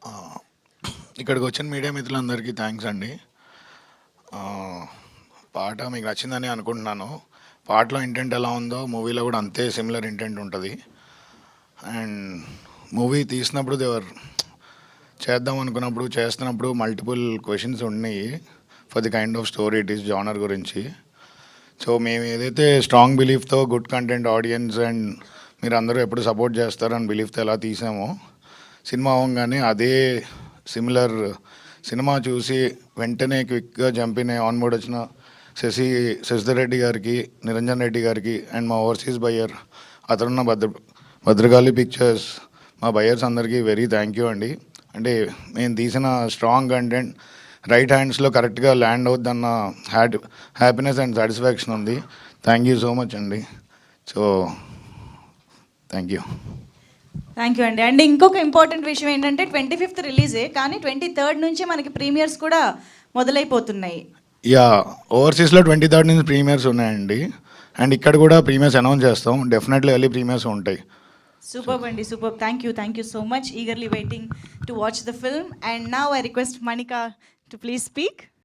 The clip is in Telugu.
ఆ, ఇక్కడికి వచ్చిన మీడియా మిత్రులందరికీ థ్యాంక్స్ అండి. ఆ, పాట మీకు నచ్చిందని అనుకుంటున్నాను. పాటలో ఇంటెంట్ ఎలా ఉందో మూవీలో కూడా అంతే సిమిలర్ ఇంటెంట్ ఉంటుంది. అండ్ మూవీ తీసినప్పుడు దేవర్ చేద్దాం అనుకున్నప్పుడు చేస్తున్నప్పుడు మల్టిపుల్ క్వశ్చన్స్ ఉన్నాయి for the kind of story it is genre గురించి. సో మేము ఏదైతే స్ట్రాంగ్ బిలీఫ్తో గుడ్ కంటెంట్ ఆడియన్స్ అండ్ మీరు అందరూ ఎప్పుడు సపోర్ట్ చేస్తారని బిలీఫ్తో ఎలా తీసామో సినిమా అవ్వగానే అదే సిమిలర్ సినిమా చూసి వెంటనే క్విక్గా జంపిన ఆన్ బోర్డ్ వచ్చిన శశిధర్ రెడ్డి గారికి, నిరంజన్ రెడ్డి గారికి అండ్ మా ఓవర్సీస్ బయ్యర్ అతనున్న భద్రకాళి పిక్చర్స్ మా బయ్యర్స్ అందరికీ వెరీ థ్యాంక్ యూ అండి. అంటే నేను తీసిన స్ట్రాంగ్ కంటెంట్ రైట్ హ్యాండ్స్లో కరెక్ట్గా ల్యాండ్ అవుద్దన్న హ్యాపీనెస్ అండ్ సాటిస్ఫాక్షన్ ఉంది. థ్యాంక్ యూ సో మచ్ అండి. So thank you. Thank you అండి. అండ్ ఇంకొక ఇంపార్టెంట్ విషయం ఏంటంటే 25th రిలీజే, కానీ 23rd నుంచి మనకి ప్రీమియర్స్ కూడా మొదలైపోతున్నాయి. యా, ఓవర్సీస్లో 23rd నుంచి ప్రీమియర్స్ ఉన్నాయండి. అండ్ ఇక్కడ కూడా ప్రీమియర్స్ అనౌన్స్ చేస్తాం. డెఫినెట్లీ ఎర్లీ ప్రీమియర్స్ ఉంటాయి. సూపర్ అండి, super. Thank you so much. Eagerly waiting to watch the film. And now I request Manika to please speak.